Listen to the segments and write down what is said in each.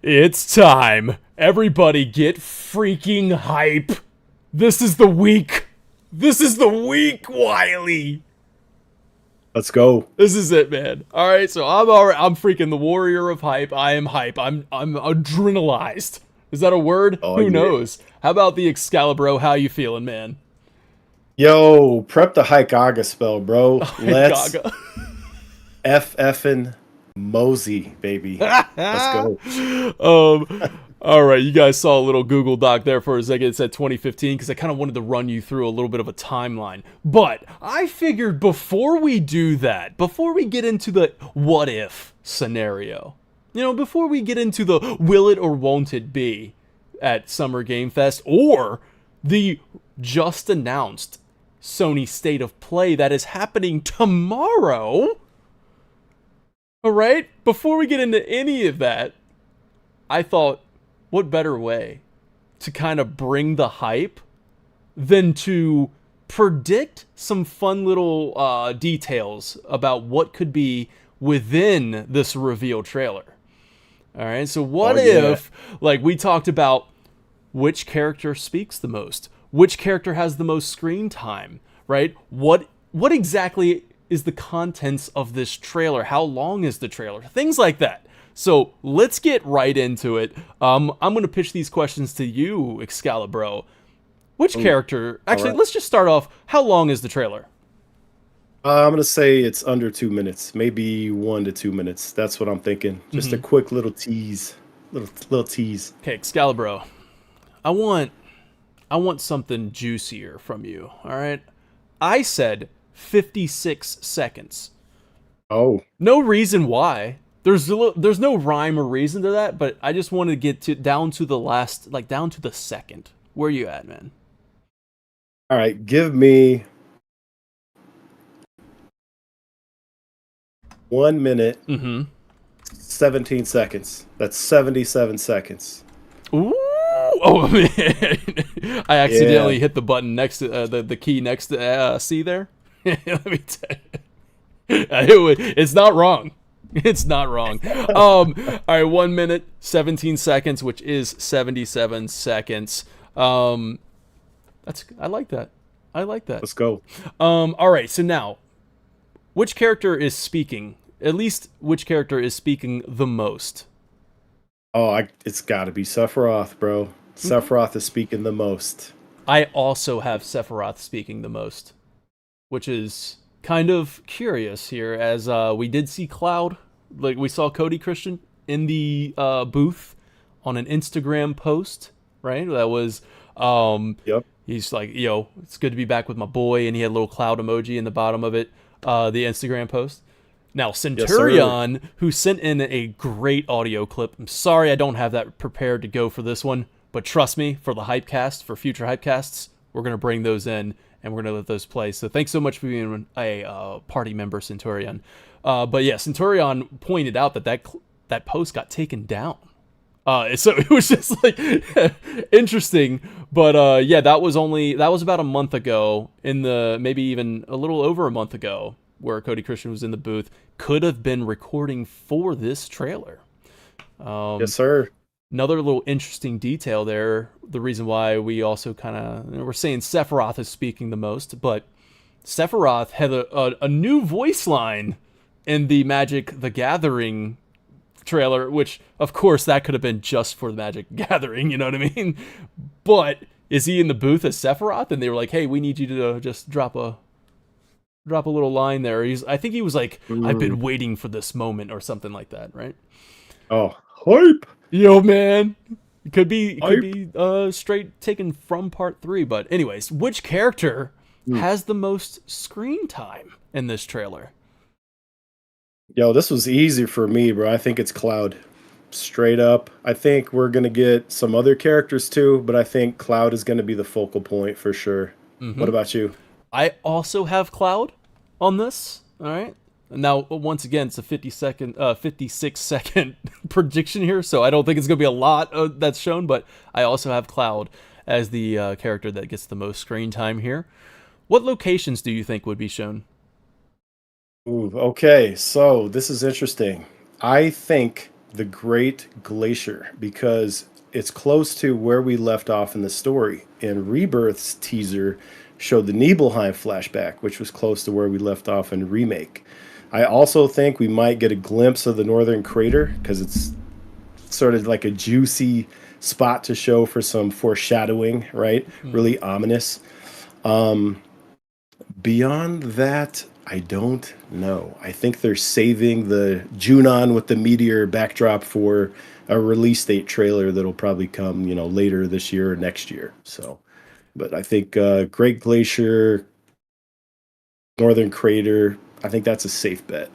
It's time. Everybody get freaking hype. This is the week. This is the week, Wiley. Let's go. This is it, man. All right, so I'm freaking the warrior of hype. I am hype. I'm adrenalized. Is that a word? Oh, Who yeah. knows? How about the Excalibro? How you feeling, man? Yo, prep the high Gaga spell, bro. Let's Gaga. FF'n Mosey, baby. Let's go. All right, you guys saw a little Google Doc there for a second. It said 2015 because I kind of wanted to run you through a little bit of a timeline. But I figured before we do that, before we get into the what if scenario, before we get into the will it or won't it be at Summer Game Fest or the just announced Sony State of Play that is happening tomorrow. All right, before we get into any of that, I thought, what better way to kind of bring the hype than to predict some fun little details about what could be within this reveal trailer. All right, so what if, like we talked about, which character speaks the most? Which character has the most screen time, right? What exactly is the contents of this trailer? How long is the trailer? Things like that. So let's get right into it. I'm going to pitch these questions to you, Excalibro. Which character... Actually, let's just start off. How long is the trailer? I'm going to say it's under 2 minutes. Maybe 1 to 2 minutes. That's what I'm thinking. Just a quick little tease. Little tease. Okay, Excalibro. I want something juicier from you, all right? I said 56 seconds. Oh. No reason why. There's no rhyme or reason to that, but I just want to get down to the last, like down to the second. Where you at, man? All right, give me 1 minute, 17 seconds. That's 77 seconds. Ooh! Oh man! I accidentally hit the button next to the key next to C there. Let me tell you, it's not wrong. It's not wrong. All right, 1 minute, 17 seconds, which is 77 seconds. I like that. I like that. Let's go. All right, so now, which character is speaking? At least, which character is speaking the most? Oh, it's got to be Sephiroth, bro. Sephiroth is speaking the most. I also have Sephiroth speaking the most, which is kind of curious here, as we did see Cloud, like we saw Cody Christian in the booth on an Instagram post, right? That was, Yep. He's like, yo, it's good to be back with my boy, and he had a little cloud emoji in the bottom of it, the Instagram post. Now, Centurion, who sent in a great audio clip. I'm sorry I don't have that prepared to go for this one, but trust me, for the Hypecast, for future Hypecasts, we're going to bring those in, and we're going to let those play. So thanks so much for being a party member, Centurion. But yeah, Centurion pointed out that post got taken down. So it was just like interesting, but yeah, that was about a month ago, maybe even a little over a month ago, where Cody Christian was in the booth. Could have been recording for this trailer. Yes, sir. Another little interesting detail there. The reason why we also kind of we're saying Sephiroth is speaking the most, but Sephiroth had a new voice line in the Magic the Gathering trailer, which of course that could have been just for the Magic Gathering, you know what I mean? But is he in the booth as Sephiroth? And they were like, hey, we need you to just drop a little line there. I think he was like, I've been waiting for this moment or something like that, right? Oh, hype. Yo, man. It could be straight taken from part 3, but anyways, which character has the most screen time in this trailer? Yo, this was easy for me, bro. I think it's Cloud. Straight up. I think we're going to get some other characters too, but I think Cloud is going to be the focal point for sure. What about you? I also have Cloud on this. All right. Now, once again, it's a 56-second prediction here, so I don't think it's going to be a lot that's shown, but I also have Cloud as the character that gets the most screen time here. What locations do you think would be shown? Ooh, okay, so this is interesting. I think the Great Glacier because it's close to where we left off in the story. And Rebirth's teaser showed the Nibelheim flashback, which was close to where we left off in Remake. I also think we might get a glimpse of the Northern Crater because it's sort of like a juicy spot to show for some foreshadowing, right? Really ominous. Beyond that, I don't know. I think they're saving the Junon with the meteor backdrop for a release date trailer that'll probably come, later this year or next year. So, but I think Great Glacier, Northern Crater, I think that's a safe bet.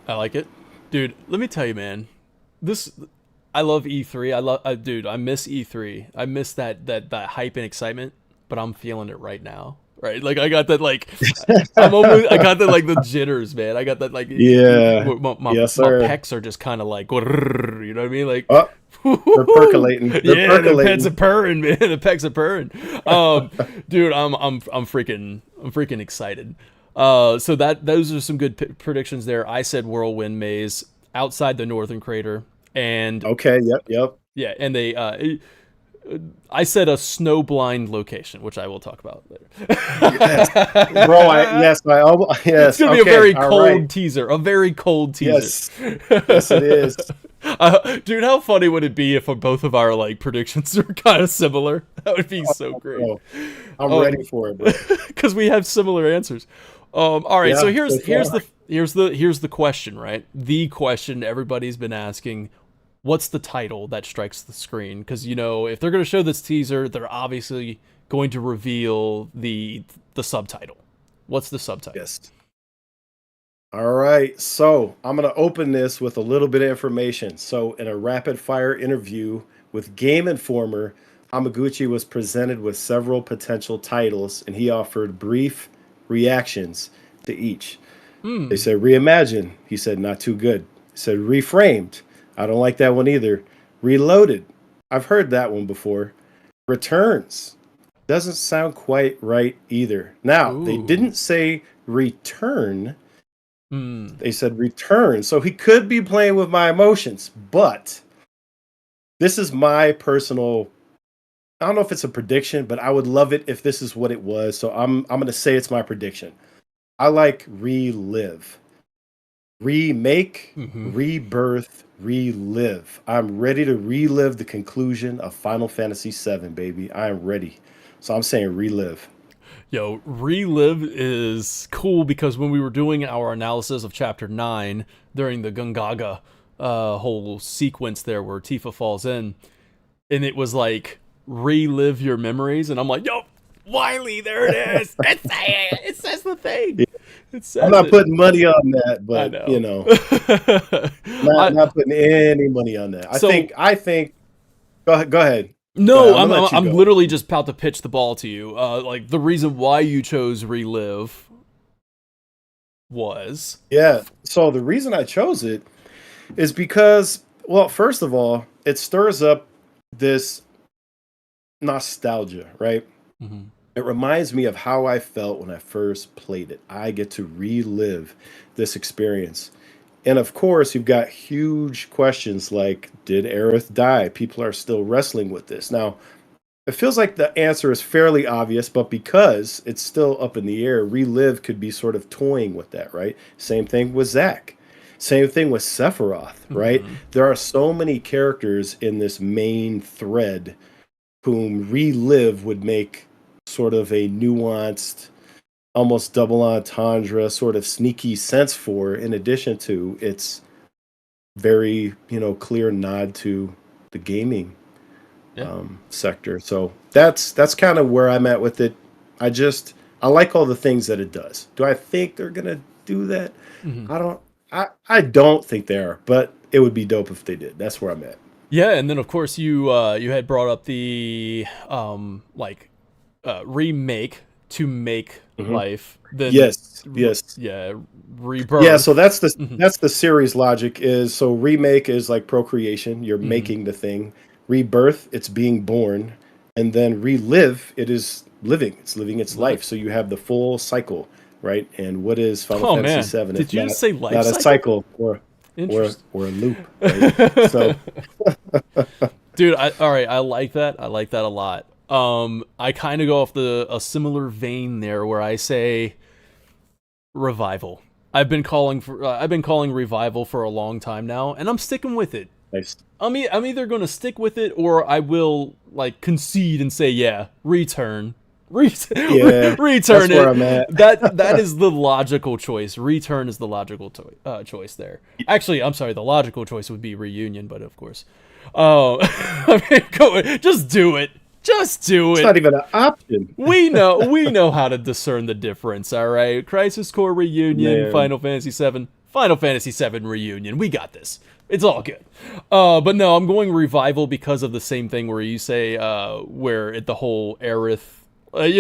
I like it, dude. Let me tell you, man. I love E3. Dude. I miss E3. I miss that hype and excitement. But I'm feeling it right now. Right, like I got that, like I got that, like the jitters, man. I got that, like my pecs are just kind of like, you know what I mean, like they're percolating. They're percolating. The pecs are purring, man. The pecs are purring. Dude, I'm freaking excited. So those are some good predictions there. I said Whirlwind Maze outside the Northern Crater, and okay, yep, yeah, and they. I said a snowblind location, which I will talk about later. Yes. Bro, yes. It's gonna be a very cold teaser. A very cold teaser. Yes, it is. Dude, how funny would it be if both of our like predictions are kind of similar? That would be so great. Bro. I'm ready for it, bro. Because we have similar answers. All right, so here's the question, right? The question everybody's been asking. What's the title that strikes the screen? Because, if they're going to show this teaser, they're obviously going to reveal the subtitle. What's the subtitle? Yes. All right. So I'm going to open this with a little bit of information. So in a rapid fire interview with Game Informer, Hamaguchi was presented with several potential titles, and he offered brief reactions to each. They said, Reimagine. He said, not too good. He said, Reframed. I don't like that one either. Reloaded. I've heard that one before. Returns. Doesn't sound quite right either. Now, They didn't say return. They said return. So he could be playing with my emotions. But this is my personal... I don't know if it's a prediction, but I would love it if this is what it was. So I'm going to say it's my prediction. I like relive. Remake, rebirth, relive. I'm ready to relive the conclusion of Final Fantasy VII, baby. I am ready. So I'm saying relive. Yo, relive is cool because when we were doing our analysis of Chapter 9 during the Gungaga whole sequence there where Tifa falls in, and it was like, relive your memories, and I'm like, yo, Wiley, there it is. It says the thing. I'm not putting money on that, but not putting any money on that. I think. Go ahead. No, I'm literally just about to pitch the ball to you. Like the reason why you chose relive was So the reason I chose it is because, well, first of all, it stirs up this nostalgia, right? Mm-hmm. It reminds me of how I felt when I first played it. I get to relive this experience. And of course, you've got huge questions like, did Aerith die? People are still wrestling with this. Now, it feels like the answer is fairly obvious, but because it's still up in the air, relive could be sort of toying with that, right? Same thing with Zack. Same thing with Sephiroth, right? Mm-hmm. There are so many characters in this main thread whom relive would make sort of a nuanced, almost double entendre, sort of sneaky sense for, in addition to its very, clear nod to the gaming sector. So that's kind of where I'm at with it. I like all the things that it does. Do I think they're gonna do that? Mm-hmm. I don't think they are, but it would be dope if they did. That's where I'm at. Yeah, and then of course you had brought up the remake to make life. Then yes, rebirth. Yeah, so that's the series logic is, so remake is like procreation, you're making the thing. Rebirth, it's being born, and then relive, it is living. It's living its life. So you have the full cycle, right? And what is Final Fantasy VII? Did you say life not a cycle or Interesting. or a loop, right? So Dude, all right, I like that. I like that a lot. I kind of go off a similar vein there where I say revival. I've been calling revival for a long time now, and I'm sticking with it. nice. I'm either going to stick with it or I will like concede and say yeah, return. Yeah, that's Return where it. I'm at. That is the logical choice. Return is the logical choice there. Actually, I'm sorry. The logical choice would be reunion, but of course, oh, I mean, just do it. Just do It's it. not even an option, We know how to discern the difference. All right, Crisis Core reunion, man. Final Fantasy VII reunion. We got this. It's all good. But no, I'm going revival because of the same thing where you say the whole Aerith. Like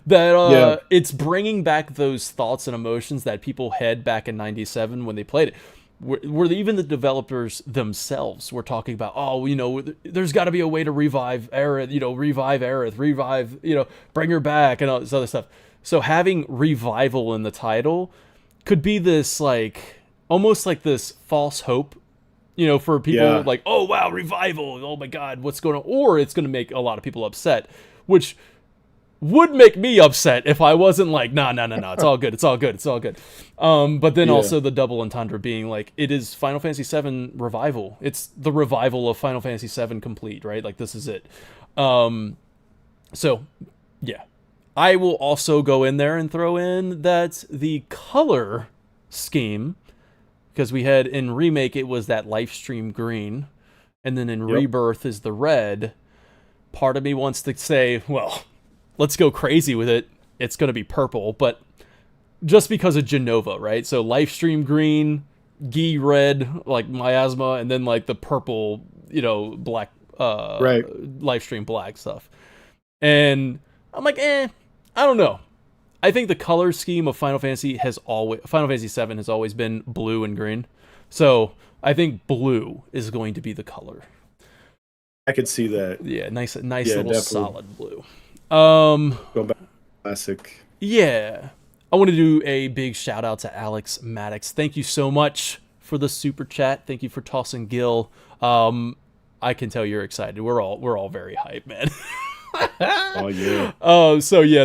Yeah, it's bringing back those thoughts and emotions that people had back in '97 when they played it. Where even the developers themselves were talking about, oh, there's got to be a way to revive Aerith, bring her back and all this other stuff. So having revival in the title could be this like almost like this false hope, for people yeah. like, oh wow, revival, oh my god, what's going on? Or it's going to make a lot of people upset, which would make me upset if I wasn't like, no, it's all good, it's all good, it's all good. But then Yeah. also the double entendre being like, it is Final Fantasy VII revival. It's the revival of Final Fantasy VII complete, right? Like this is it. So yeah, I will also go in there and throw in that the color scheme, because we had in remake it was that live stream green, and then in Yep. rebirth is the red. Part of me wants to say, well, let's go crazy with it. It's going to be purple, but just because of Genova, right? So Lifestream green, Gi red, like miasma, and then like the purple, black, Right. Lifestream black stuff. And I'm like, I don't know. I think the color scheme of Final Fantasy VII has always been blue and green. So I think blue is going to be the color. I could see that. Yeah, nice Yeah, little definitely. solid blue. Going back to classic. Yeah. I want to do a big shout out to Alex Maddox. Thank you so much for the super chat. Thank you for tossing Gil. I can tell you're excited. We're all very hyped, man. Oh yeah. So yeah,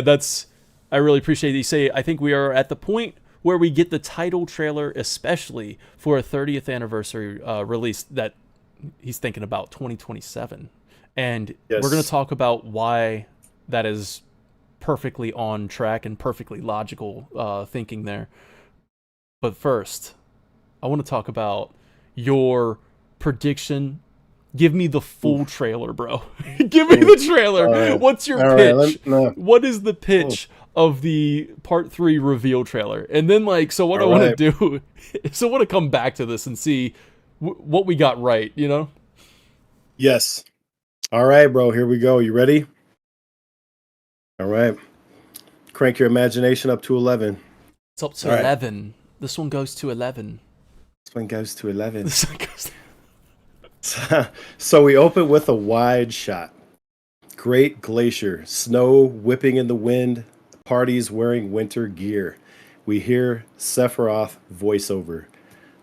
I really appreciate you say. I think we are at the point where we get the title trailer, especially for a 30th anniversary release that he's thinking about 2027. And Yes. we're going to talk about why that is perfectly on track and perfectly logical thinking there. But first, I want to talk about your prediction. Give me the full trailer, bro. Give me the trailer. Right. What's your All right, pitch? no. What is the pitch of the part 3 reveal trailer? And then so what I want to do is I want to come back to this and see what we got right, Yes. All right, bro. Here we go. You ready? All right. Crank your imagination up to 11. It's up to All right. 11. This one goes to 11. This one goes to 11. This one goes So we open with a wide shot. Great glacier, snow whipping in the wind, parties wearing winter gear. We hear Sephiroth voiceover.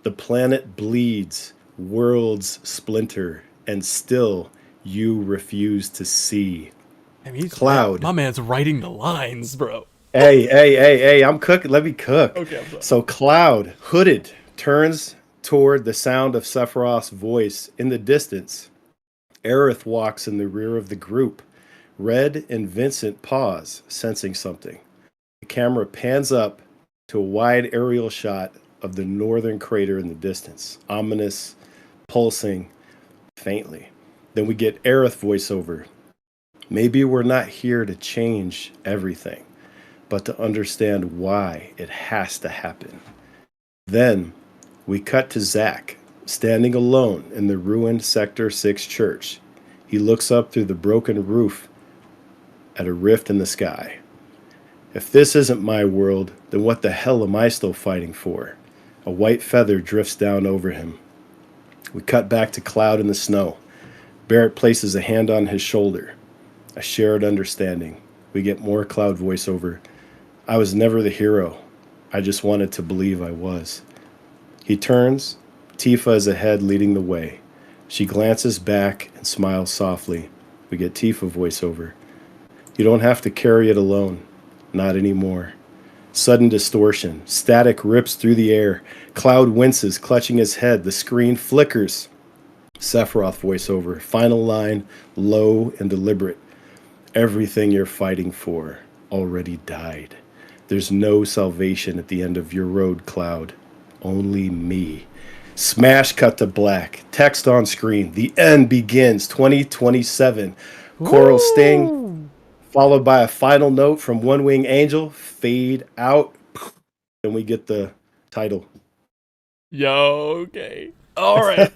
The planet bleeds, worlds splinter, and still you refuse to see. I mean, Cloud. My man's writing the lines, bro. Hey, I'm cooking. Let me cook. Okay, I'm sorry. So Cloud, hooded, turns toward the sound of Sephiroth's voice in the distance. Aerith walks in the rear of the group. Red and Vincent pause, sensing something. The camera pans up to a wide aerial shot of the northern crater in the distance, ominous, pulsing faintly. Then we get Aerith voiceover. Maybe we're not here to change everything, but to understand why it has to happen. Then we cut to Zack, standing alone in the ruined Sector 6 church. He looks up through the broken roof at a rift in the sky. If this isn't my world, then what the hell am I still fighting for? A white feather drifts down over him. We cut back to Cloud in the snow. Barrett places a hand on his shoulder. A shared understanding. We get more Cloud voiceover. I was never the hero. I just wanted to believe I was. He turns Tifa is ahead leading the way. She glances back and smiles softly. We get Tifa voiceover. You don't have to carry it alone. Not anymore. Sudden distortion. Static rips through the air. Cloud winces, clutching his head. The screen flickers. Sephiroth voiceover. Final line, low and deliberate. Everything you're fighting for already died. There's no salvation at the end of your road, Cloud. Only me. Smash cut to black. Text on screen. The end begins. 2027. Choral sting, followed by a final note from One Wing Angel. Fade out. And we get the title. Yo, okay. All right.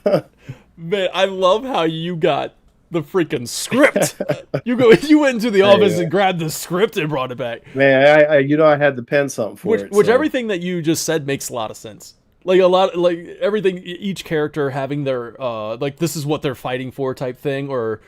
Man, I love how you got the freaking script. You went into the office and grabbed the script and brought it back. Man, I had to pen something for it. Which everything that you just said makes a lot of sense. Like everything, each character having their like this is what they're fighting for type thing, or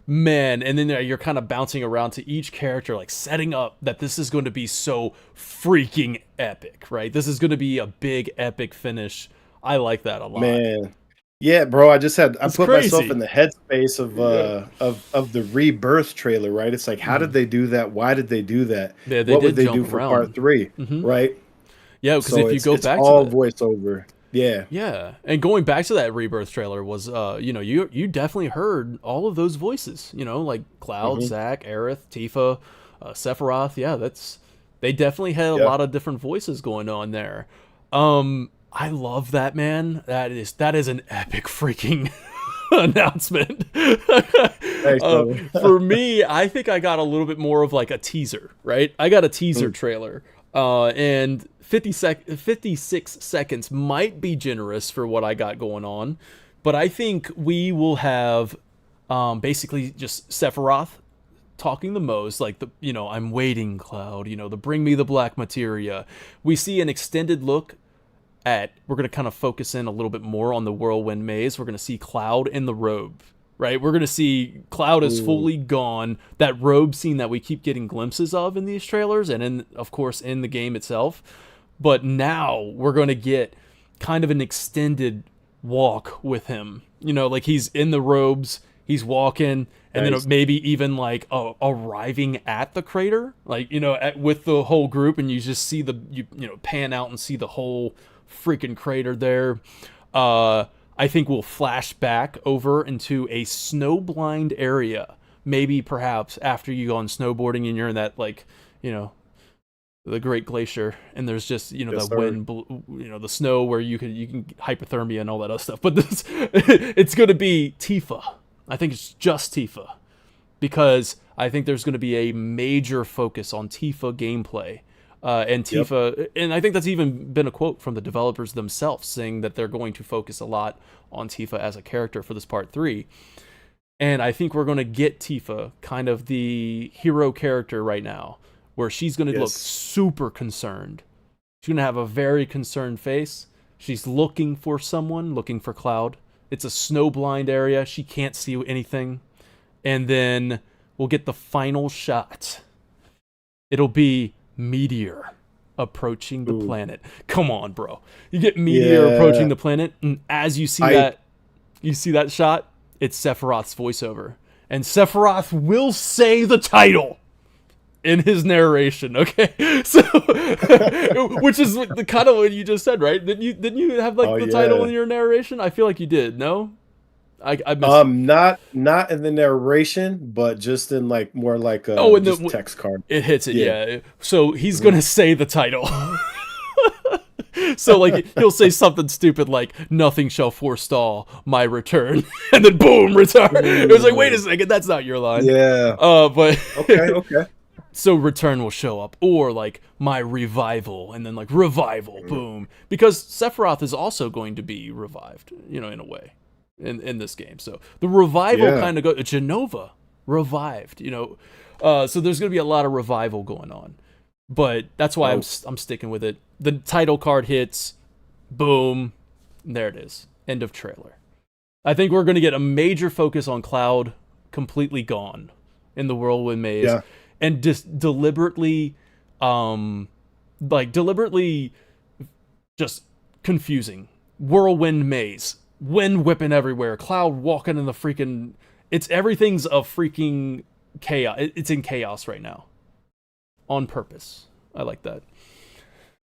man, and then you're kind of bouncing around to each character, like setting up that this is going to be so freaking epic, right? This is going to be a big epic finish. I like that a lot. Man. Yeah, bro, I put myself in the headspace of the Rebirth trailer, right? It's like, how did they do that? Why did they do that? Yeah, what would they do for part 3, right? Yeah, because if you go back to all voiceover. Yeah. Yeah. And going back to that Rebirth trailer was you definitely heard all of those voices, like Cloud, Zack, Aerith, Tifa, Sephiroth. Yeah, they definitely had a lot of different voices going on there. I love that, man. That is an epic freaking announcement. For me, I think I got a little bit more of like a teaser, right? I got a teaser trailer. And 56 seconds might be generous for what I got going on, but I think we will have basically just Sephiroth talking the most, like I'm waiting, Cloud, the bring me the black materia. We see an extended look at, we're going to kind of focus in a little bit more on the whirlwind maze. We're going to see Cloud in the robe. Right, we're gonna see Cloud is fully gone. That robe scene that we keep getting glimpses of in these trailers, and of course in the game itself. But now we're gonna get kind of an extended walk with him. Like he's in the robes, he's walking, and then maybe even like arriving at the crater, like with the whole group, and you just see pan out and see the whole freaking crater there. I think we'll flash back over into a snow-blind area. Maybe perhaps after you go on snowboarding and you're in that, like, the Great Glacier, and there's just, the wind, the snow where you can hypothermia and all that other stuff. But it's going to be Tifa. I think it's just Tifa. Because I think there's going to be a major focus on Tifa gameplay. And Tifa, and I think that's even been a quote from the developers themselves saying that they're going to focus a lot on Tifa as a character for this part 3. And I think we're going to get Tifa, kind of the hero character right now, where she's going to look super concerned. She's going to have a very concerned face. She's looking for someone, looking for Cloud. It's a snow-blind area. She can't see anything. And then we'll get the final shot. It'll be Meteor approaching the planet. Come on, bro. You get Meteor approaching the planet, and as you see that shot, it's Sephiroth's voiceover. And Sephiroth will say the title in his narration, okay? So which is the kind of what you just said, right? Didn't you have like the title in your narration? I feel like you did, no? I not in the narration, but just in like more like a just text card. It hits it, yeah. So he's gonna say the title. So like he'll say something stupid like "Nothing shall forestall my return," and then boom, return. It was like, wait a second, that's not your line. Yeah. But okay. So return will show up, or like my revival, and then like revival, boom, because Sephiroth is also going to be revived, in a way. In this game, so the revival kind of goes. Genova revived, so there's gonna be a lot of revival going on, but that's why I'm sticking with it. The title card hits, boom, there it is. End of trailer. I think we're gonna get a major focus on Cloud completely gone in the whirlwind maze, and just deliberately just confusing whirlwind maze, wind whipping everywhere, Cloud walking in the freaking. Everything's a freaking chaos. It's in chaos right now, on purpose. I like that.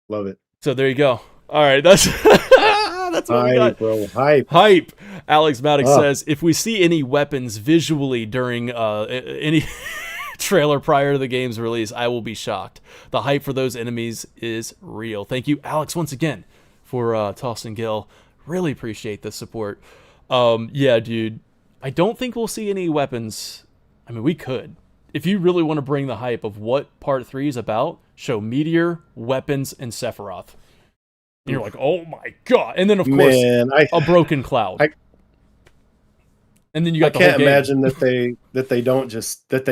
Love it. So there you go. All right, that's that's what we got. Bro, hype. Hype. Alex Maddox says, if we see any weapons visually during any trailer prior to the game's release, I will be shocked. The hype for those enemies is real. Thank you, Alex, once again for tossing Gil. Really appreciate the support. Yeah, dude. I don't think we'll see any weapons. I mean, we could. If you really want to bring the hype of what Part 3 is about, show Meteor, weapons, and Sephiroth. And you're like, oh my god. And then, of course, a broken Cloud. And then you got the whole game. I can't imagine that they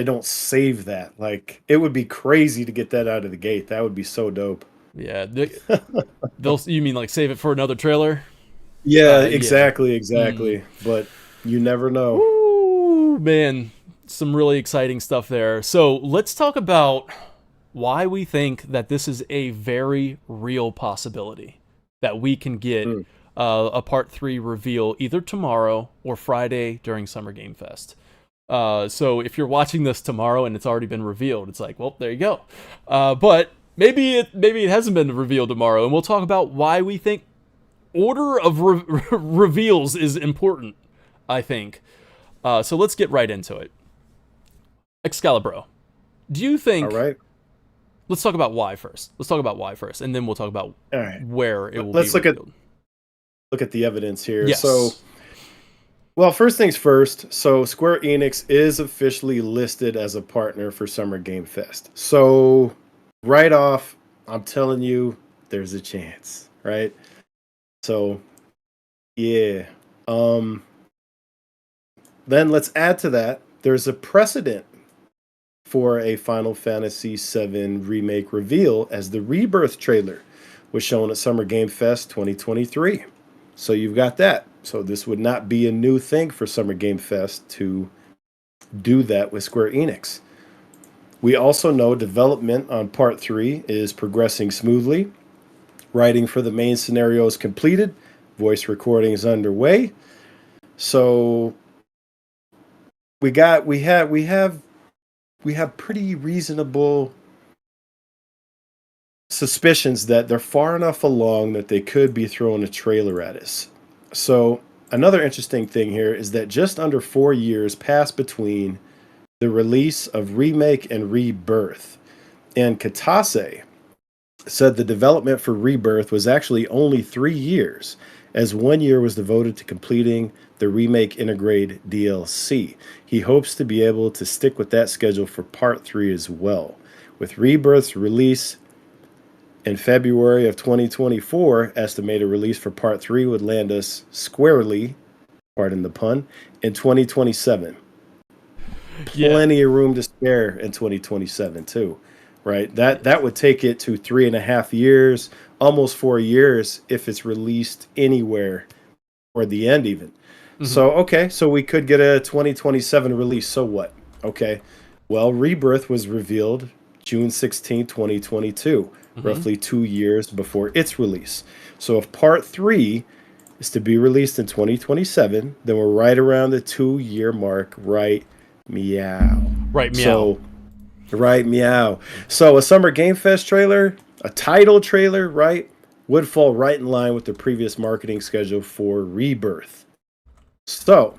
don't save that. Like, it would be crazy to get that out of the gate. That would be so dope. Yeah. You mean like save it for another trailer? Yeah, exactly. But you never know. Ooh, man. Some really exciting stuff there. So let's talk about why we think that this is a very real possibility that we can get a Part 3 reveal either tomorrow or Friday during Summer Game Fest. So if you're watching this tomorrow and it's already been revealed, it's like, well, there you go. But maybe it hasn't been revealed tomorrow, and we'll talk about why we think order of reveals is important, I think. So let's get right into it. Excalibur, do you think... All right. Let's talk about why first. And then we'll talk about where it will be revealed. Look at the evidence here. Yes. So, well, first things first. So Square Enix is officially listed as a partner for Summer Game Fest. So right off, I'm telling you, there's a chance, right? So, yeah. Then let's add to that. There's a precedent for a Final Fantasy VII Remake reveal, as the Rebirth trailer was shown at Summer Game Fest 2023. So you've got that. So this would not be a new thing for Summer Game Fest to do that with Square Enix. We also know development on Part 3 is progressing smoothly. Writing for the main scenario is completed. Voice recording is underway. So we have pretty reasonable suspicions that they're far enough along that they could be throwing a trailer at us. So another interesting thing here is that just under 4 years passed between the release of Remake and Rebirth. And Katase said the development for Rebirth was actually only 3 years, as 1 year was devoted to completing the Remake Integrate DLC. He hopes to be able to stick with that schedule for Part 3 as well. With Rebirth's release in February of 2024, estimated release for Part 3 would land us squarely, pardon the pun, in 2027. Plenty of room to spare in 2027 too, right? That would take it to 3.5 years, almost 4 years if it's released anywhere, or the end even. Mm-hmm. So, okay, so we could get a 2027 release. So what? Okay, well, Rebirth was revealed June 16, 2022, roughly 2 years before its release. So if Part 3 is to be released in 2027, then we're right around the 2-year mark, right? Meow. Right, meow. So, right, meow. So a Summer Game Fest trailer, a title trailer, right, would fall right in line with the previous marketing schedule for Rebirth. So,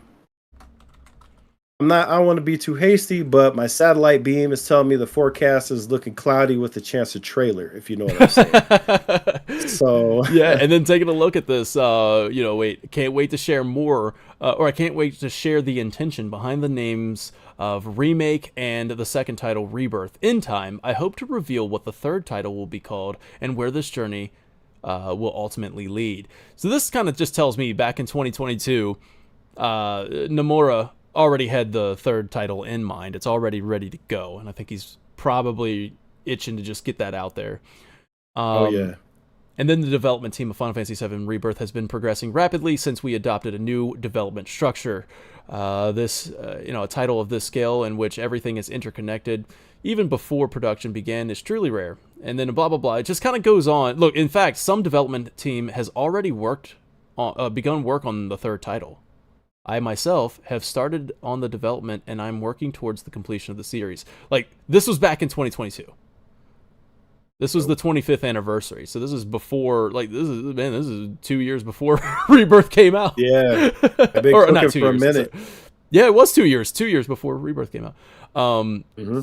I don't want to be too hasty, but my satellite beam is telling me the forecast is looking cloudy with a chance of trailer, if you know what I'm saying. So yeah, and then taking a look at this, can't wait to share more, or I can't wait to share the intention behind the names of Remake and the second title, Rebirth. In time, I hope to reveal what the third title will be called and where this journey will ultimately lead. So this kind of just tells me back in 2022, Nomura already had the third title in mind. It's already ready to go, and I think he's probably itching to just get that out there. And then the development team of Final Fantasy VII Rebirth has been progressing rapidly since we adopted a new development structure. A title of this scale in which everything is interconnected, even before production began, is truly rare. And then blah, blah, blah. It just kind of goes on. Look, in fact, some development team has already worked begun work on the third title. I myself have started on the development, and I'm working towards the completion of the series. Like, this was back in 2022. This was the 25th anniversary, so this is before, like, this is 2 years before Rebirth came out. Yeah, I've been Or cooking not 2 for a years. minute. Yeah, it was 2 years. 2 years before Rebirth came out.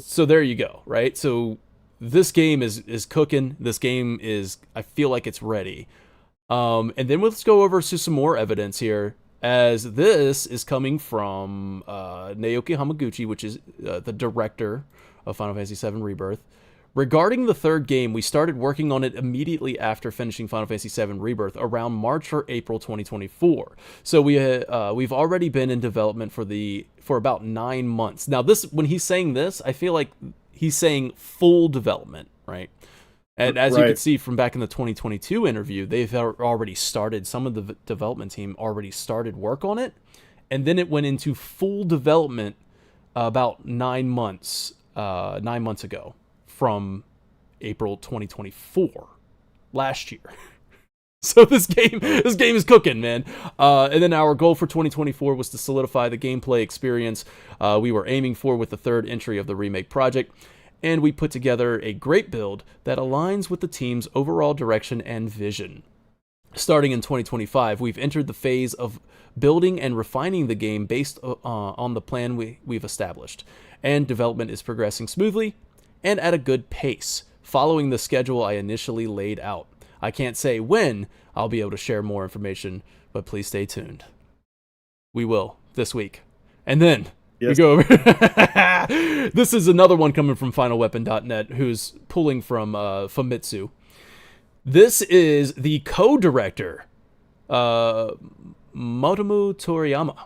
So there you go, right? So this game is cooking. This game is, I feel like it's ready. And then let's go over to some more evidence here, as this is coming from Naoki Hamaguchi, which is the director of Final Fantasy VII Rebirth. Regarding the third game, we started working on it immediately after finishing Final Fantasy VII Rebirth, around March or April 2024. So we've already been in development for about 9 months. Now, when he's saying this, I feel like he's saying full development, right? And as you can see from back in the 2022 interview, they've already started, some of the development team already started work on it, and then it went into full development about 9 months ago, from April 2024, last year. So this game is cooking, man. And then our goal for 2024 was to solidify the gameplay experience we were aiming for with the third entry of the remake project. And we put together a great build that aligns with the team's overall direction and vision. Starting in 2025, we've entered the phase of building and refining the game based on the plan we've established. And development is progressing smoothly and at a good pace, following the schedule I initially laid out. I can't say when I'll be able to share more information, but please stay tuned. We will, this week. And then, we go over... This is another one coming from FinalWeapon.net, who's pulling from Famitsu. This is the co-director, Motomo Toriyama.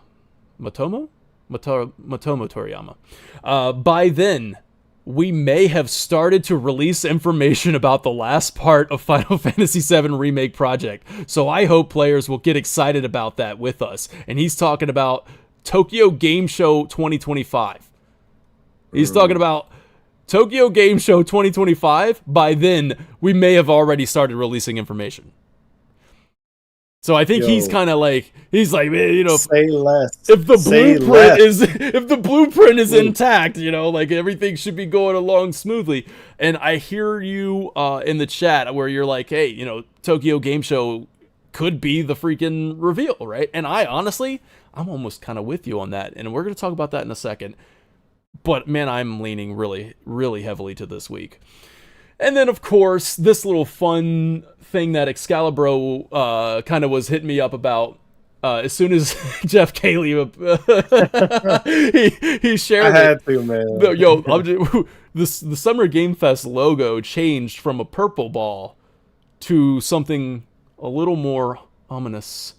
Motomo Toriyama. By then, we may have started to release information about the last part of Final Fantasy VII Remake Project, so I hope players will get excited about that with us. And he's talking about Tokyo Game Show 2025. He's talking about Tokyo Game Show 2025. By then, we may have already started releasing information. So I think he's kind of like, man, you know, say less. If the blueprint is intact, you know, like everything should be going along smoothly. And I hear you in the chat where you're like, hey, you know, Tokyo Game Show could be the freaking reveal, right? And I'm almost kind of with you on that. And we're going to talk about that in a second. But man, I'm leaning really, really heavily to this week. And then, of course, this little fun thing that Excalibur kind of was hitting me up about as soon as Jeff Cayley he shared I had to, man. The Summer Game Fest logo changed from a purple ball to something a little more ominous.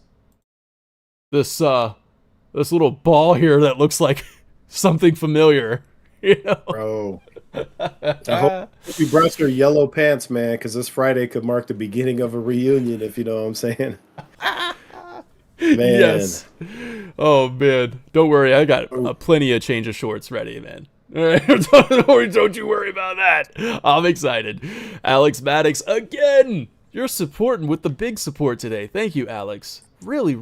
This little ball here that looks like something familiar, you know? Bro. I hope you brought your yellow pants, man, because this Friday could mark the beginning of a reunion, if you know what I'm saying. Man. Yes. Oh, man. Don't worry. I got plenty of change of shorts ready, man. Don't you worry about that. I'm excited. Alex Maddox, again. You're supporting with the big support today. Thank you, Alex. Really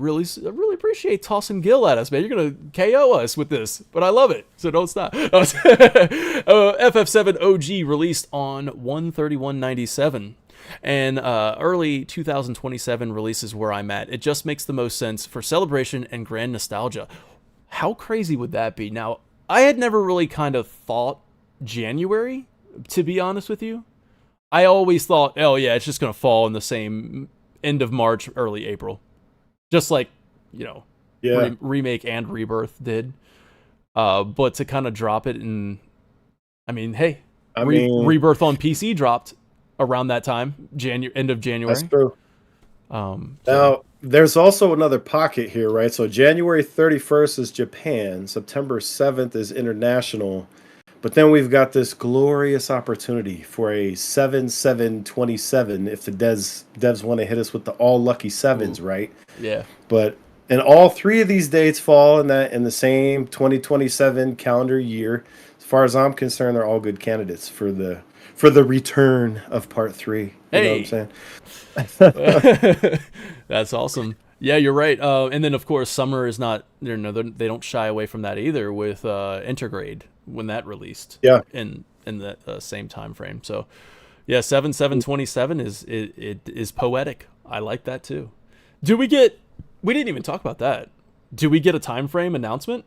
appreciate tossing Gil at us, man. You're gonna KO us with this, but I love it, so don't stop. FF7 OG released on 1/31/97, and early 2027 releases where I'm at. It just makes the most sense for celebration and grand nostalgia. How crazy would that be? Now, I had never really kind of thought January, to be honest with you. I always thought, oh yeah, it's just gonna fall in the same end of March, early April. Just like, you know, Remake and Rebirth did. But to kind of drop it in... I mean, hey, Rebirth on PC dropped around that time, end of January. That's true. Now, there's also another pocket here, right? So January 31st is Japan. September 7th is international. But then we've got this glorious opportunity for a 7/7/27 if the devs want to hit us with the all lucky sevens, right? Yeah. But and all three of these dates fall in the same 2027 calendar year. As far as I'm concerned, they're all good candidates for the return of part 3. You know what I'm saying? That's awesome. Yeah, you're right. And then of course, summer is not. They don't shy away from that either with Intergrade when that released Yeah. in the same time frame. So yeah, 7/7/27 it is poetic. I like that too. Do we get? We didn't even talk about that. Do we get a time frame announcement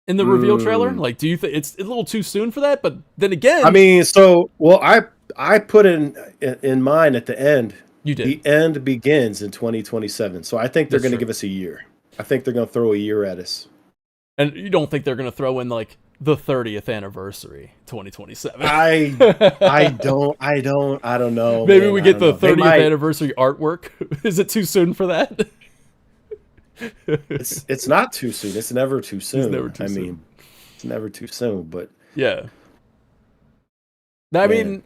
in the reveal trailer? Like, do you think it's a little too soon for that? But then again, I mean, so well, I put in mind at the end. you did. The end begins in 2027, so I think they're That's going to true. give us a year. I think they're going to throw a year at us. And you don't think they're going to throw in like the 30th anniversary 2027? I don't know. Maybe Man. we I get don't the know. They 30th might. anniversary artwork. Is it too soon for that? It's not too soon. It's never too soon. It's never too I soon. mean, it's never too soon. But Yeah. I man, mean,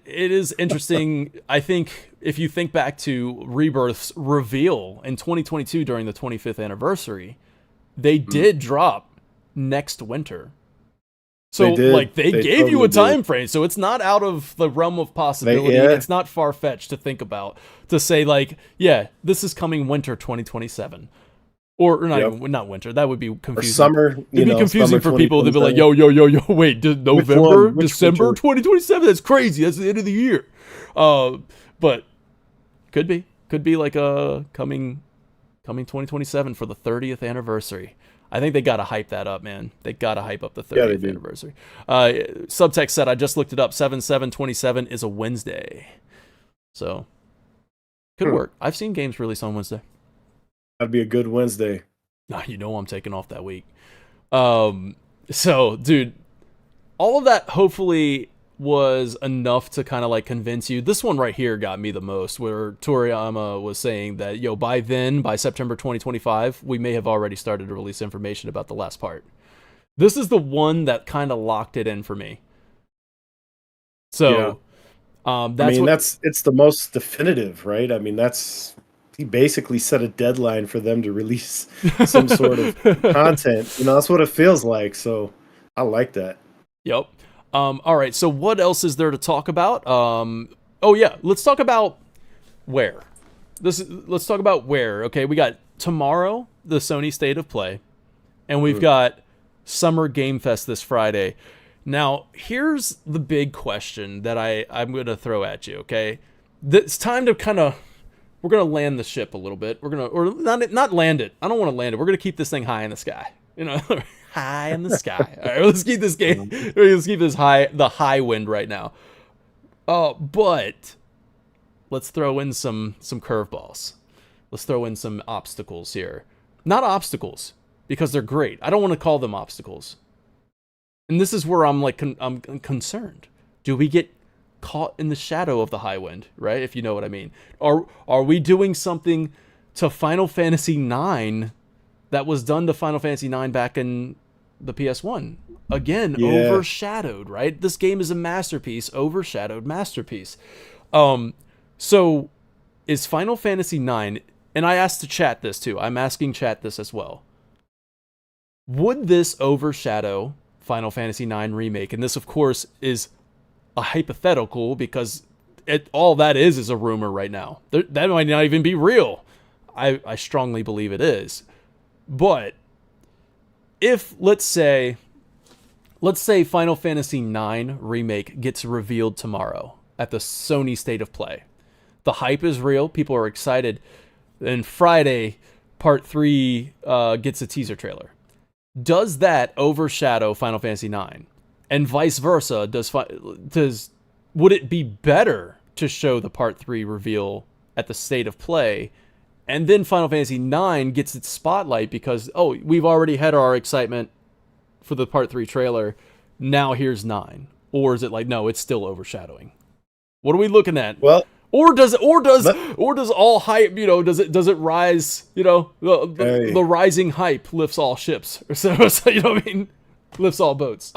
it is interesting. I think if you think back to Rebirth's reveal in 2022 during the 25th anniversary, they did drop next winter. So they did. like they gave you totally a time did. frame. So it's not out of the realm of possibility. Yeah. It's not far fetched to think about to say like, yeah, this is coming winter 2027. Or not Yep. even not winter. That would be Or confusing. summer. It'd be confusing for people to be like, 2027. yo, wait, November, Which December winter? 2027? That's crazy. That's the end of the year. But could be like a coming 2027 for the 30th anniversary. I think they gotta hype that up, man. They gotta hype up the Yeah, they 30th do. anniversary. Subtext said, I just looked it up. 7/7/27 is a Wednesday, so could work. I've seen games released on Wednesday. That'd be a good Wednesday. Nah, you know I'm taking off that week. So, dude, all of that hopefully was enough to kind of like convince you. This one right here got me the most, where Toriyama was saying that, by September 2025, we may have already started to release information about the last part. This is the one that kind of locked it in for me. So, it's the most definitive, right? I mean, he basically set a deadline for them to release some sort of content. That's what it feels like. So I like that. Yep. All right. So what else is there to talk about? Oh yeah, let's talk about where. Let's talk about where. Okay, we got tomorrow the Sony State of Play, and we've got Summer Game Fest this Friday. Now, here's the big question that I'm gonna throw at you. Okay, it's time to we're gonna land the ship a little bit. Or not land it. I don't want to land it. We're gonna keep this thing high in the sky. High in the sky. All right, let's keep this game. Let's keep this the high wind right now. But let's throw in some curveballs. Let's throw in some obstacles here. Not obstacles because they're great. I don't want to call them obstacles. And this is where I'm like I'm concerned. Do we get caught in the shadow of the high wind, right? If you know what I mean. Are we doing something to Final Fantasy IX that was done to Final Fantasy IX back in the PS1? Again, overshadowed, right? This game is a masterpiece, overshadowed masterpiece. So is Final Fantasy IX, and I asked the chat this too, I'm asking chat this as well. Would this overshadow Final Fantasy IX Remake? And this, of course, is a hypothetical because all that is a rumor right now. That might not even be real. I strongly believe it is. But if, let's say Final Fantasy IX Remake gets revealed tomorrow at the Sony State of Play. The hype is real. People are excited. And Friday, Part 3 gets a teaser trailer. Does that overshadow Final Fantasy IX? And vice versa, would it be better to show the Part 3 reveal at the State of Play, and then Final Fantasy IX gets its spotlight because, we've already had our excitement for the Part 3 trailer, now here's 9? Or is it like, no, it's still overshadowing? What are we looking at? Well, or does all hype, does it rise, the rising hype lifts all ships, or so you know what I mean? Lifts all boats.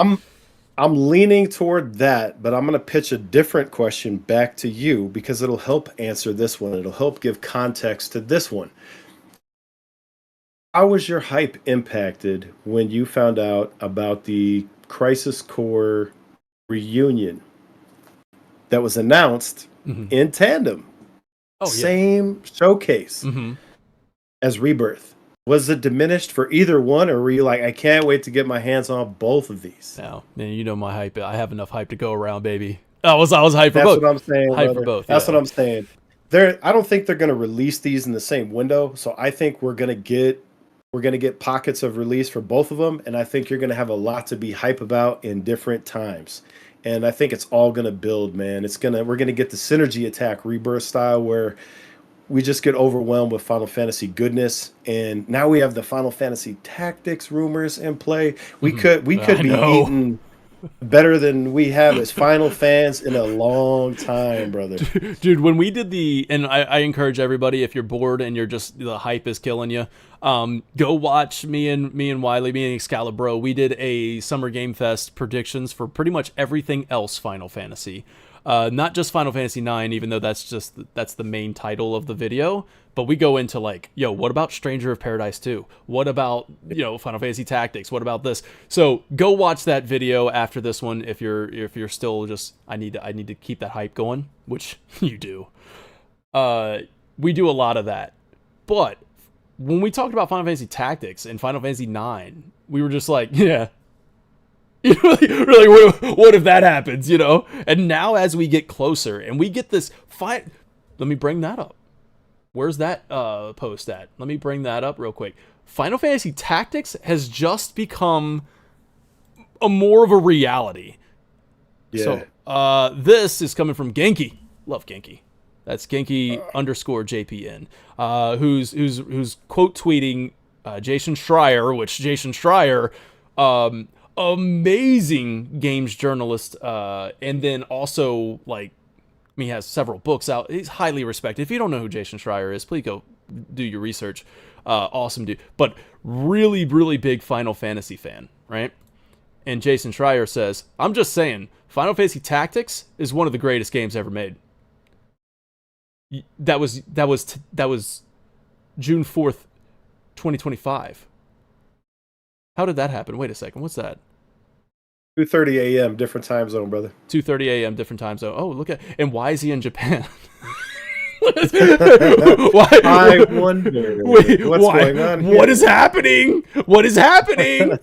I'm leaning toward that, but I'm going to pitch a different question back to you because it'll help answer this one. It'll help give context to this one. How was your hype impacted when you found out about the Crisis Core reunion that was announced in tandem Oh yeah. same showcase Mm-hmm. as Rebirth. Was it diminished for either one, or were you like, I can't wait to get my hands on both of these? Now, man, you know my hype. I have enough hype to go around, baby. I was hyped for That's both. what I'm saying, Hype for brother. both. That's what Yeah. I'm saying. I don't think they're gonna release these in the same window. So I think we're gonna get pockets of release for both of them, and I think you're gonna have a lot to be hype about in different times. And I think it's all gonna build, man. We're gonna get the synergy attack rebirth style where we just get overwhelmed with Final Fantasy goodness, and now we have the Final Fantasy Tactics rumors in play. We Mhm. could we could I be know. eating better than we have as Final fans in a long time, brother. Dude, when we did and I encourage everybody, if you're bored and you're just, the hype is killing you, go watch me and Wiley, me and Excalibro. We did a Summer Game Fest predictions for pretty much everything else Final Fantasy. Not just Final Fantasy 9, even though that's the main title of the video. But we go into like, yo, what about Stranger of Paradise 2? What about, Final Fantasy Tactics? What about this? So go watch that video after this one if you're still just, I need to keep that hype going, which you do. We do a lot of that. But when we talked about Final Fantasy Tactics and Final Fantasy 9, we were just like, yeah. Really, what if that happens, And now as we get closer and we get this fight, let me bring that up. Where's that post at? Let me bring that up real quick. Final Fantasy Tactics has just become more of a reality. Yeah. So this is coming from Genki. Love Genki. That's Genki _JPN, who's quote tweeting Jason Schreier, which Jason Schreier, amazing games journalist, and then also he has several books out. He's highly respected. If you don't know who Jason Schreier is, please go do your research. Awesome dude, but really, really big Final Fantasy fan, right? And Jason Schreier says, "I'm just saying, Final Fantasy Tactics is one of the greatest games ever made." That was June 4th, 2025. How did that happen? Wait a second. What's that? 2:30 a.m. different time zone, brother. 2:30 a.m. different time zone. Oh, look at, and why is he in Japan? Why? I wonder what's going on here. What is happening? What is happening?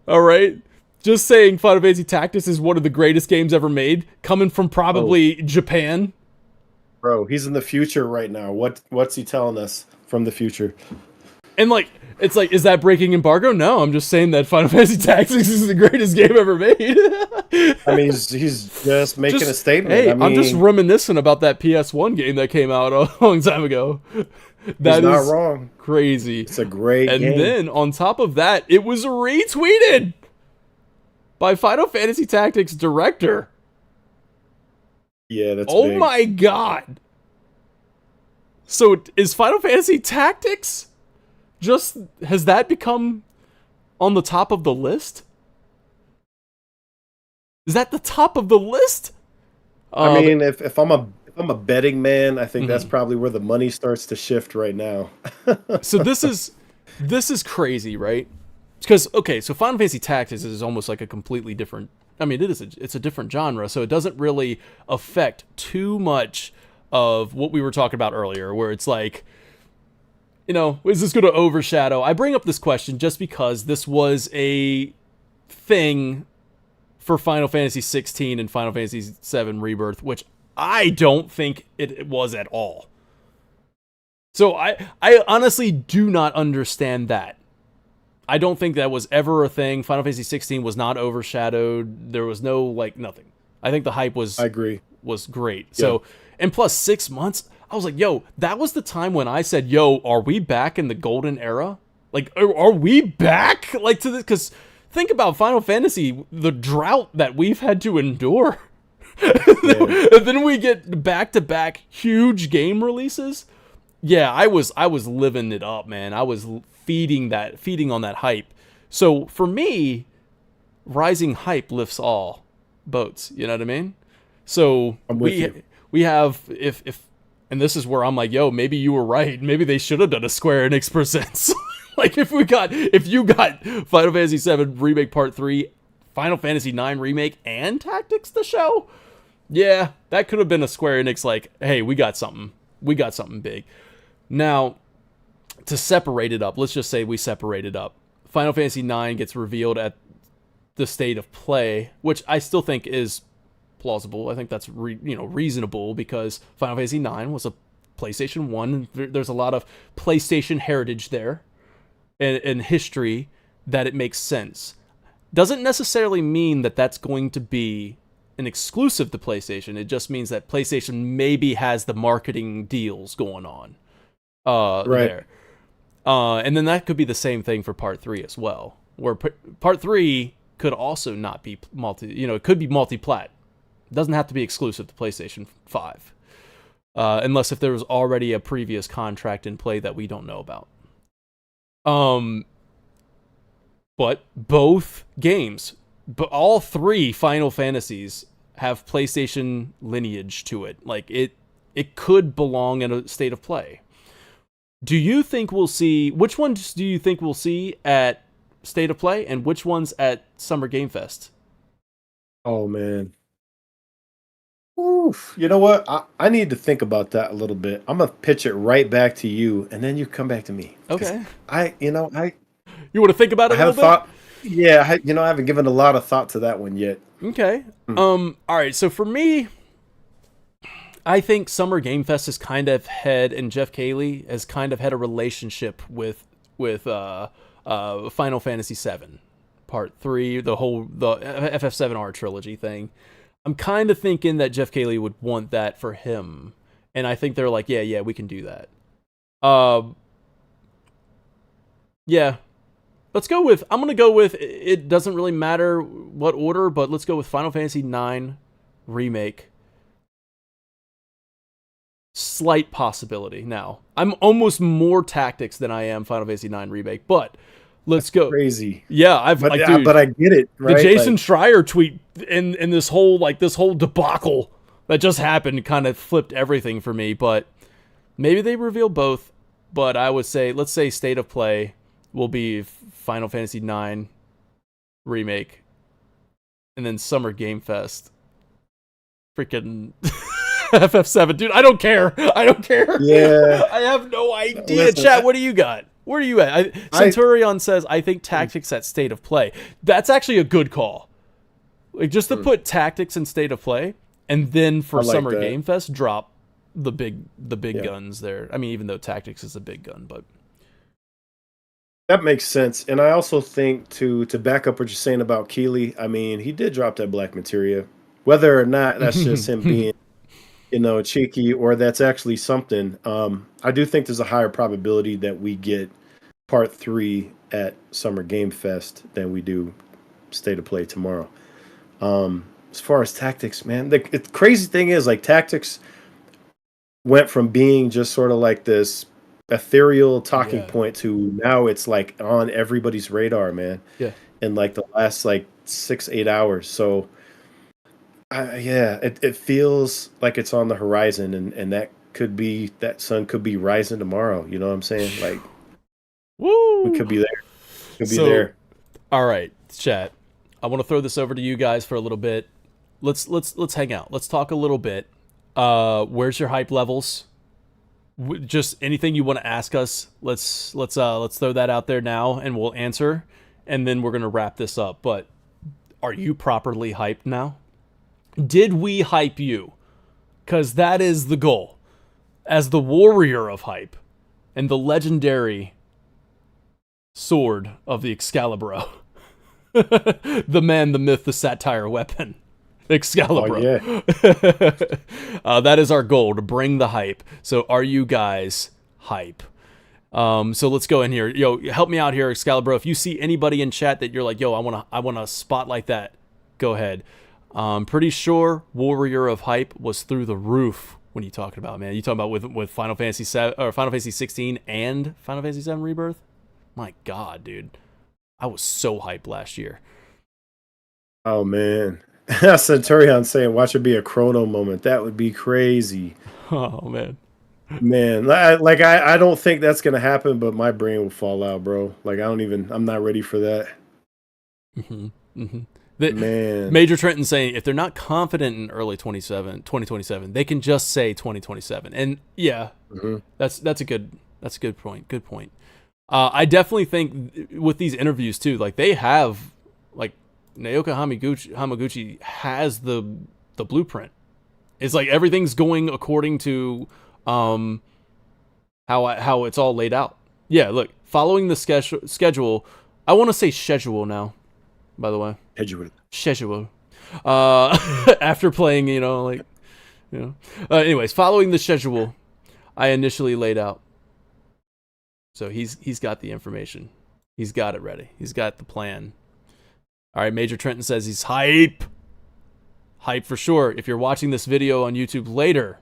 All right. Just saying Final Fantasy Tactics is one of the greatest games ever made, coming from probably Japan. Bro, he's in the future right now. What's he telling us from the future? And it's like, is that breaking embargo? No, I'm just saying that Final Fantasy Tactics is the greatest game ever made. I mean, he's just making a statement. Hey, I mean, I'm just reminiscing about that PS1 game that came out a long time ago. That he's not is wrong. crazy. It's a great And game. then on top of that, it was retweeted by Final Fantasy Tactics director. Yeah, that's Oh big. my god. So is Final Fantasy Tactics has that become on the top of the list? Is that the top of the list? I mean, if I'm a betting man, I think that's probably where the money starts to shift right now. So this is crazy, right? Because so Final Fantasy Tactics is almost like a completely different. I mean, it's a different genre, so it doesn't really affect too much of what we were talking about earlier, where it's like, is this going to overshadow? I bring up this question just because this was a thing for Final Fantasy 16 and Final Fantasy 7 Rebirth, which I don't think it was at all. So I honestly do not understand that. I don't think that was ever a thing. Final Fantasy 16 was not overshadowed. There was no nothing. I think the hype was I agree. was great. Yeah. So, and plus 6 months, I was like, yo, that was the time when I said, yo, are we back in the golden era? Like, are we back to this? Because think about Final Fantasy, the drought that we've had to endure. And then we get back-to-back huge game releases. Yeah, I was living it up, man. I was feeding on that hype. So for me, rising hype lifts all boats. You know what I mean? So we have if and this is where I'm like, yo, maybe you were right. Maybe they should have done a Square Enix Presents. If you got Final Fantasy 7 Remake Part 3, Final Fantasy 9 Remake, and Tactics the show, yeah, that could have been a Square Enix hey, we got something. We got something big. Now, to separate it up, let's just say we separate it up. Final Fantasy IX gets revealed at the State of Play, which I still think is plausible. I think that's reasonable because Final Fantasy IX was a PlayStation 1. There's a lot of PlayStation heritage there and history that it makes sense. Doesn't necessarily mean that that's going to be an exclusive to PlayStation. It just means that PlayStation maybe has the marketing deals going on there. And then that could be the same thing for Part 3 as well, where Part 3 could also not be it could be multi-plat. It doesn't have to be exclusive to PlayStation 5. Unless if there was already a previous contract in play that we don't know about. But both games, but all 3 Final Fantasies have PlayStation lineage to it. Like it could belong in a State of Play. Do you think we'll see, which ones do you think we'll see at State of Play and which ones at Summer Game Fest? Oh man. Oof. You know what? I need to think about that a little bit. I'm gonna pitch it right back to you, and then you come back to me. Okay. You want to think about it a little bit? Yeah, I haven't given a lot of thought to that one yet. Okay. All right. So for me, I think Summer Game Fest has kind of had, and Jeff Keighley has kind of had a relationship with Final Fantasy VII, Part 3, the FF7R trilogy thing. I'm kind of thinking that Jeff Keighley would want that for him, and I think they're like, yeah, we can do that. Yeah. I'm going to go with, it doesn't really matter what order, but let's go with Final Fantasy IX Remake. Slight possibility. Now, I'm almost more Tactics than I am Final Fantasy IX Remake, but let's go. Crazy. Yeah, but I get it, right? The Jason Schreier tweet in this whole debacle that just happened kind of flipped everything for me, but maybe they reveal both, but I would say, let's say State of Play will be Final Fantasy IX Remake, and then Summer Game Fest. Freaking FF7, dude, I don't care. Yeah. I have no idea. Chat, what do you got? Where are you at? Centurion says, I think Tactics at State of Play. That's actually a good call. Like, just to put Tactics in State of Play, and then for Summer Game Fest, drop the big guns there. I mean, even though Tactics is a big gun, but that makes sense. And I also think to back up what you're saying about Keighley, I mean, he did drop that Black Materia. Whether or not that's just him being, cheeky, or that's actually something. I do think there's a higher probability that we get Part 3 at Summer Game Fest than we do State of Play tomorrow. As far as Tactics, man, the crazy thing is, like, Tactics went from being just sort of like this ethereal talking point to now it's like on everybody's radar, man. Yeah. In like the last 6-8 hours. So it feels like it's on the horizon, and that sun could be rising tomorrow. You know what I'm saying? Like, woo! We could be there. Could be there. All right, chat. I want to throw this over to you guys for a little bit. Let's hang out. Let's talk a little bit. Where's your hype levels? Just anything you want to ask us. Let's throw that out there now, and we'll answer, and then we're gonna wrap this up. But are you properly hyped now? Did we hype you? Because that is the goal. As the warrior of hype and the legendary sword of the Excalibur, the man, the myth, the satire weapon, Excalibur. Oh, yeah. That is our goal, to bring the hype. So are you guys hype? So let's go in here. Yo, help me out here, Excalibur. If you see anybody in chat that you're like, yo, I want a spot like that, go ahead. Pretty sure Warrior of Hype was through the roof. What are you talking about, man? You talking about with Final Fantasy 7 or Final Fantasy 16 and Final Fantasy 7 Rebirth? My God, dude, I was so hyped last year. Oh man, Centurion saying, "Watch it be a Chrono moment." That would be crazy. Oh man, I don't think that's gonna happen, but my brain will fall out, bro. Like I'm not ready for that. Man. Major Trenton saying if they're not confident in early 2027, they can just say 2027. And yeah, Mhm. that's a good point. Good point. I definitely think with these interviews too, like they have, like Naoka Hamaguchi has the blueprint. It's like everything's going according to how it's all laid out. Yeah, look, following the schedule. I want to say schedule now. By the way, schedule. After playing, anyways, following the schedule I initially laid out. So he's got the information. He's got it ready. He's got the plan. All right, Major Trenton says he's hype. Hype for sure. If you're watching this video on YouTube later,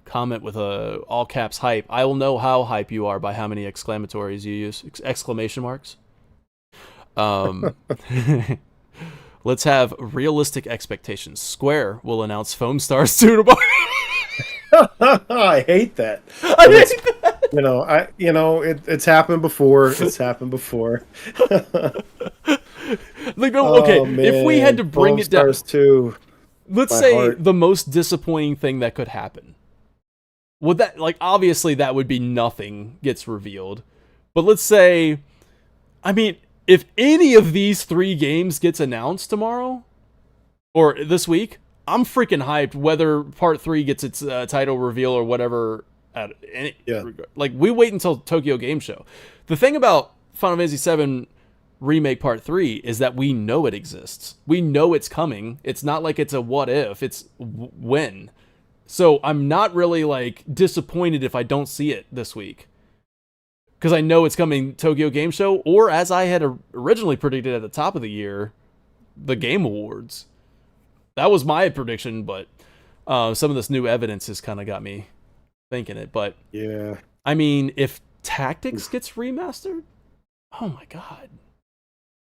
comment with a all caps hype. I will know how hype you are by how many exclamatories you use. Exclamation marks. Let's have realistic expectations. Square will announce Foam Stars 2 tomorrow. I hate that. I hate that. It's happened before. It's happened before. Like, no, okay, if we had to bring it down, too, let's say the most disappointing thing that could happen. Would that, like, obviously that would be nothing gets revealed. But let's say, I mean, if any of these 3 games gets announced tomorrow or this week, I'm freaking hyped whether part 3 gets its title reveal or whatever. Like, we wait until Tokyo Game Show. The thing about Final Fantasy VII Remake Part 3 is that we know it exists. We know it's coming. It's not like it's a what if, it's when. So I'm not really like disappointed if I don't see it this week. Because I know it's coming Tokyo Game Show, or as I had originally predicted at the top of the year, the Game Awards. That was my prediction, but some of this new evidence has kind of got me thinking it. But yeah, I mean, if Tactics gets remastered, oh my god.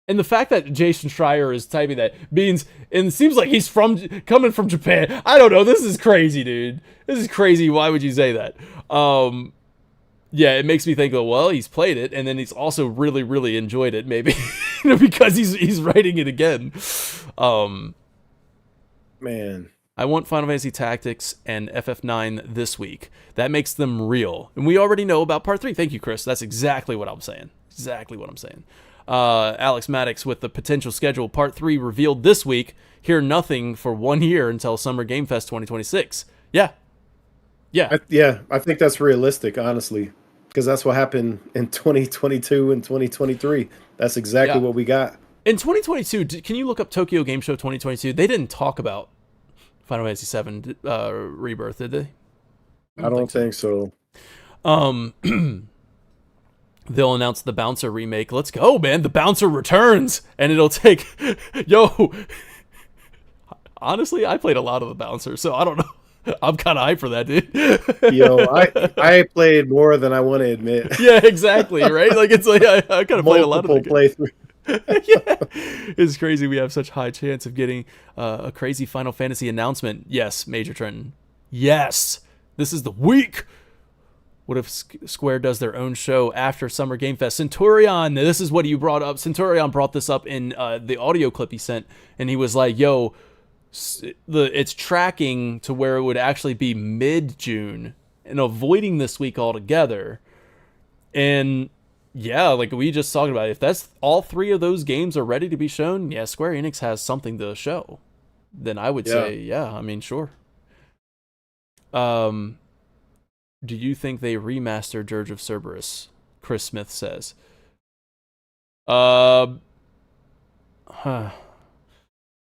And the fact that Jason Schreier is typing that means, and it seems like he's coming from Japan. I don't know. This is crazy, dude. This is crazy. Why would you say that? Yeah, it makes me think, well, he's played it, and then he's also really, really enjoyed it, maybe, because he's writing it again. Man. I want Final Fantasy Tactics and FF9 this week. That makes them real. And we already know about Part 3. Thank you, Chris. That's exactly what I'm saying. Exactly what I'm saying. Alex Maddox with the potential schedule. Part 3 revealed this week. Hear nothing for 1 year until Summer Game Fest 2026. Yeah. I think that's realistic, honestly. Because that's what happened in 2022 and 2023. That's exactly what we got. In 2022, can you look up Tokyo Game Show 2022? They didn't talk about Final Fantasy VII Rebirth, did they? I don't think so. They'll announce the Bouncer remake. Let's go, man. The Bouncer returns. And it'll take... Yo. Honestly, I played a lot of the Bouncer, so I don't know. I'm kind of hyped for that, dude. Yo, I played more than I want to admit. Yeah, exactly, right? Like, it's like, I kind of played a lot of the playthrough. Yeah. It's crazy we have such high chance of getting a crazy Final Fantasy announcement. Yes, Major Trenton. Yes. This is the week. What if Square does their own show after Summer Game Fest? Centurion, this is what you brought up. Centurion brought this up in the audio clip he sent, and he was like, yo, it's tracking to where it would actually be mid-June and avoiding this week altogether. And yeah, like we just talked about, if that's all 3 of those games are ready to be shown, yeah, Square Enix has something to show. Then I would say, yeah, I mean, sure. Do you think they remaster Dirge of Cerberus? Chris Smith says.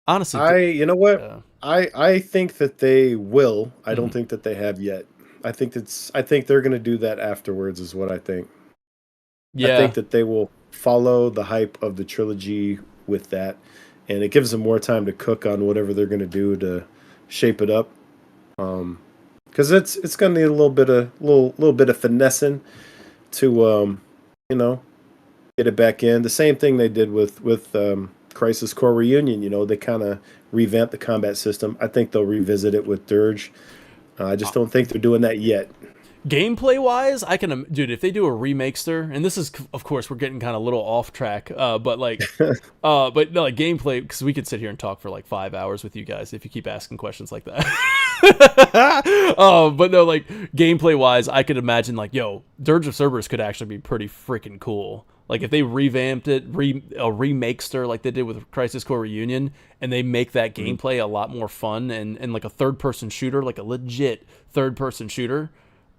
Honestly, you know what? I think that they will. I don't think that they have yet. I think they're going to do that afterwards is what I think. Yeah. I think that they will follow the hype of the trilogy with that, and it gives them more time to cook on whatever they're going to do to shape it up. Because it's going to need a little bit of finessing to get it back in. The same thing they did with Crisis Core Reunion. They kind of revamped the combat system. I think they'll revisit it with Dirge. I just don't think they're doing that yet. Gameplay wise, I can, dude, if they do a remakester, and this is, of course, we're getting kind of a little off track, but like, but no, like gameplay, because we could sit here and talk for like 5 hours with you guys if you keep asking questions like that. But no, like gameplay wise, I could imagine like, yo, Dirge of Cerberus could actually be pretty freaking cool. Like if they revamped it, a remakester like they did with Crisis Core Reunion, and they make that gameplay a lot more fun and like a third person shooter, like a legit third person shooter.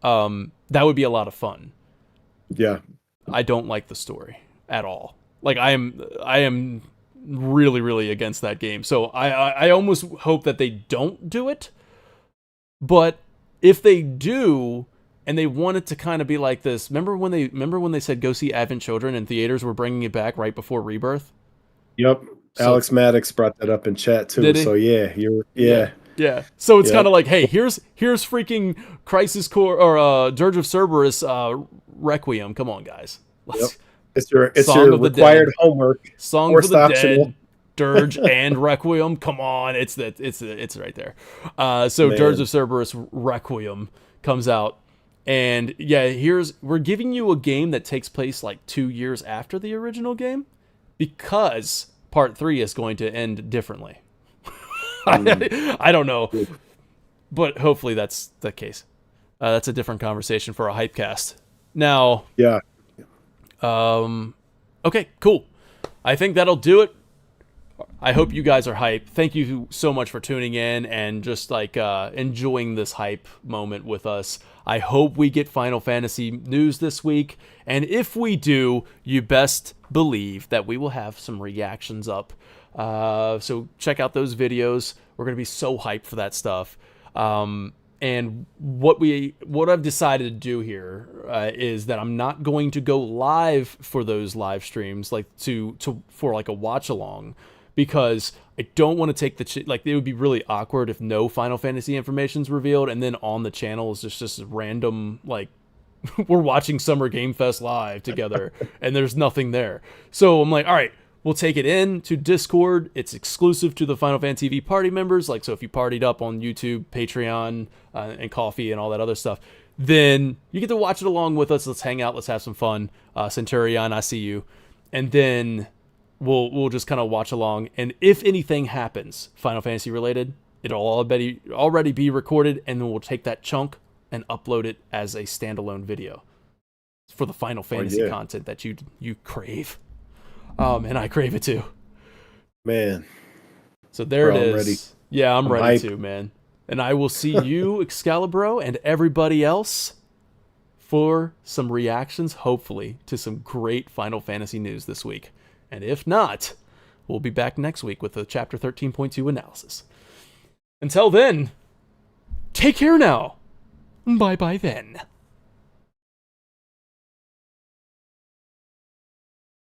That would be a lot of fun. Yeah. I don't like the story at all. Like I am really, really against that game. So I almost hope that they don't do it. But if they do, and they want it to kind of be like this, remember when they said go see Advent Children and theaters were bringing it back right before Rebirth? Yep. So, Alex Maddox brought that up in chat too. So yeah, Yeah. So it's kind of like, hey, here's freaking Crisis Core or Dirge of Cerberus Requiem. Come on, guys. Yep. It's your required homework. Song for the Dead, Dirge and Requiem. Come on, it's right there. So man. Dirge of Cerberus Requiem comes out, and yeah, we're giving you a game that takes place like 2 years after the original game, because Part 3 is going to end differently. I don't know, but hopefully that's the case. That's a different conversation for a Hypecast. Now, yeah. Okay, cool. I think that'll do it. I hope you guys are hyped. Thank you so much for tuning in and just like enjoying this hype moment with us. I hope we get Final Fantasy news this week, and if we do, you best believe that we will have some reactions up. So check out those videos. We're gonna be so hyped for that stuff. And what I've decided to do here is that I'm not going to go live for those live streams, like for like a watch along, because I don't want to take like it would be really awkward if no Final Fantasy information's revealed, and then on the channel is just random like we're watching Summer Game Fest live together and there's nothing there. So I'm like, all right, we'll take it in to Discord. It's exclusive to the Final Fantasy TV party members. Like, so if you partied up on YouTube, Patreon, and Coffee and all that other stuff, then you get to watch it along with us. Let's hang out. Let's have some fun. Centurion, I see you. And then we'll just kind of watch along. And if anything happens Final Fantasy related, it'll already be recorded, and then we'll take that chunk and upload it as a standalone video for the Final Fantasy content that you crave. And I crave it too. Man. So there it is. Ready. Yeah, I'm ready too, man. And I will see you, Excalibro, and everybody else for some reactions, hopefully, to some great Final Fantasy news this week. And if not, we'll be back next week with a Chapter 13.2 analysis. Until then, take care now. Bye-bye then.